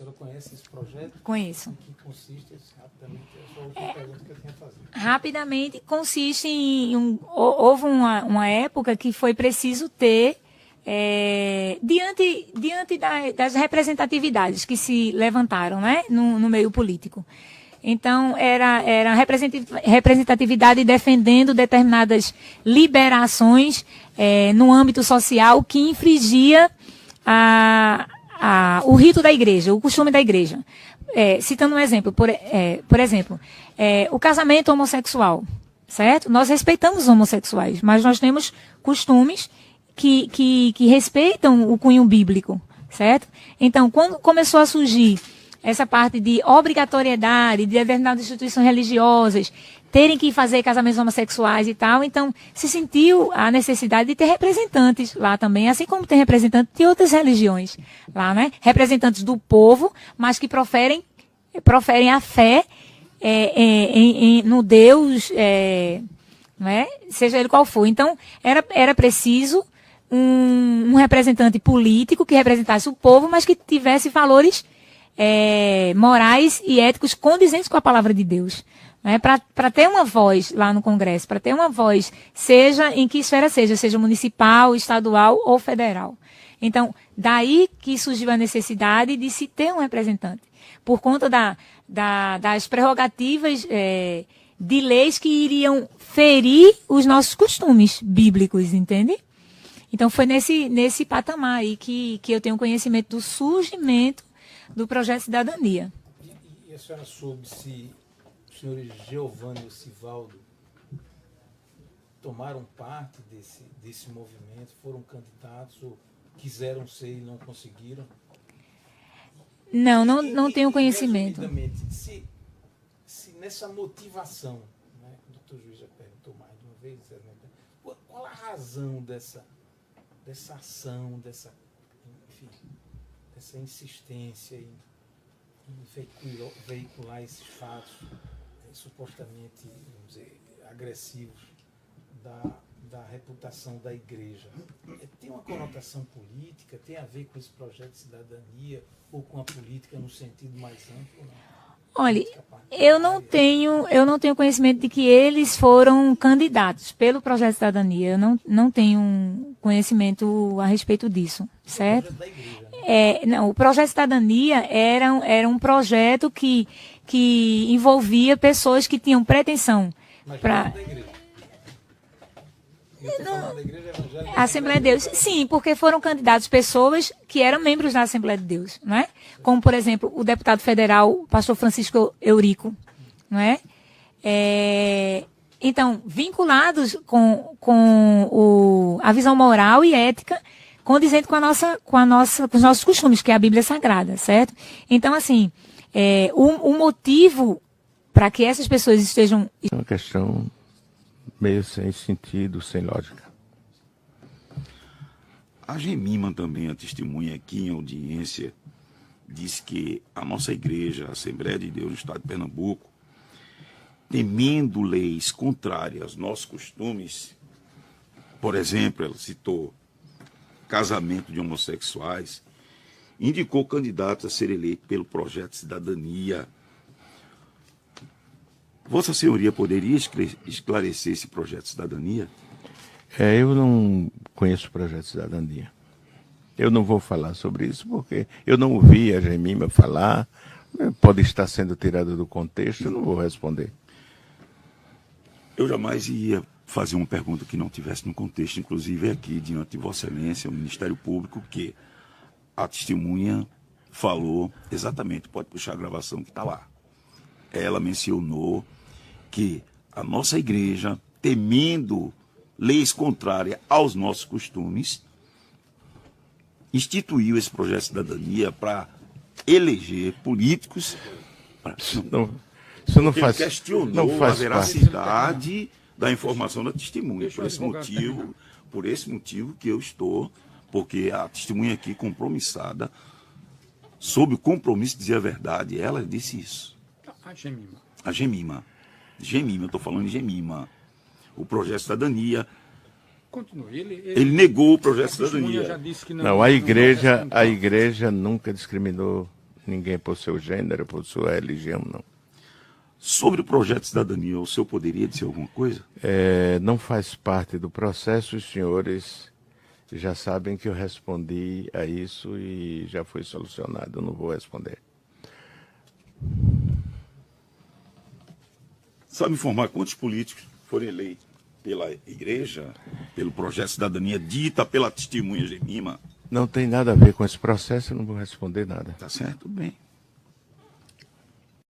senhora conhece esse projeto? Conheço. Em que consiste, rapidamente, é só outra pergunta que eu tinha a fazer. Rapidamente, consiste houve uma época que foi preciso ter, diante das representatividades que se levantaram, né, no meio político. Então, era representatividade defendendo determinadas liberações no âmbito social que infringia o rito da igreja, o costume da igreja. Citando um exemplo, por exemplo, o casamento homossexual, certo? Nós respeitamos os homossexuais, mas nós temos costumes que respeitam o cunho bíblico, certo? Então, quando começou a surgir essa parte de obrigatoriedade de determinadas instituições religiosas terem que fazer casamentos homossexuais e tal, então se sentiu a necessidade de ter representantes lá também, assim como tem representantes de outras religiões lá, né? Representantes do povo, mas que proferem a fé no Deus, né? Seja ele qual for. Então, era preciso um representante político que representasse o povo, mas que tivesse valores morais e éticos condizentes com a palavra de Deus. Né? Para ter uma voz lá no Congresso, para ter uma voz, seja em que esfera seja municipal, estadual ou federal. Então, daí que surgiu a necessidade de se ter um representante, por conta das prerrogativas de leis que iriam ferir os nossos costumes bíblicos, entende? Então, foi nesse patamar aí que eu tenho conhecimento do surgimento do projeto Cidadania. E a senhora soube se os senhores Geovânio e Sivaldo tomaram parte desse movimento, foram candidatos ou quiseram ser e não conseguiram? Não tenho conhecimento. Se nessa motivação, né, o doutor Juiz já perguntou mais de uma vez, qual a razão dessa ação, dessa insistência em veicular esses fatos supostamente, vamos dizer, agressivos da reputação da igreja? Tem uma conotação política? Tem a ver com esse projeto de cidadania ou com a política no sentido mais amplo? Não? Olha, eu não tenho conhecimento de que eles foram candidatos pelo projeto de cidadania. Eu não tenho conhecimento a respeito disso, certo? O projeto de cidadania era um projeto que envolvia pessoas que tinham pretensão para a Assembleia de Deus. Sim, porque foram candidatos pessoas que eram membros da Assembleia de Deus, não é? Como, por exemplo, o deputado federal, o pastor Francisco Eurico, não é? Então, vinculados com a visão moral e ética condizente com os nossos costumes, que é a Bíblia Sagrada, certo? Então, assim, o motivo para que essas pessoas estejam... É uma questão meio sem sentido, sem lógica. A Gemima também, a testemunha aqui em audiência, diz que a nossa igreja, a Assembleia de Deus no estado de Pernambuco, temendo leis contrárias aos nossos costumes, por exemplo, ela citou casamento de homossexuais, indicou candidatos a ser eleito pelo projeto Cidadania. Vossa Senhoria poderia esclarecer esse projeto Cidadania? Eu não conheço o projeto Cidadania. Eu não vou falar sobre isso porque eu não ouvi a Gemima falar, pode estar sendo tirado do contexto, eu não vou responder. Eu jamais ia fazer uma pergunta que não tivesse no contexto, inclusive aqui, diante de Vossa Excelência, o Ministério Público, que a testemunha falou exatamente, pode puxar a gravação que está lá. Ela mencionou que a nossa igreja, temendo leis contrárias aos nossos costumes, instituiu esse projeto de cidadania para eleger políticos. Isso não faz. Questionou a veracidade da informação da testemunha. Por esse motivo que eu estou, porque a testemunha aqui compromissada, sob o compromisso de dizer a verdade, ela disse isso. A Gemima, eu estou falando de Gemima. O projeto de cidadania. Continue. Ele negou o projeto de cidadania. Já disse que não, a igreja nunca discriminou Ninguém por seu gênero, por sua religião, não. Sobre o projeto de cidadania, o senhor poderia dizer alguma coisa? Não faz parte do processo, os senhores já sabem que eu respondi a isso e já foi solucionado, eu não vou responder. Sabe informar quantos políticos foram eleitos pela igreja, pelo projeto de cidadania dita pela testemunha Gemima? Não tem nada a ver com esse processo, eu não vou responder nada. Tá certo? Bem.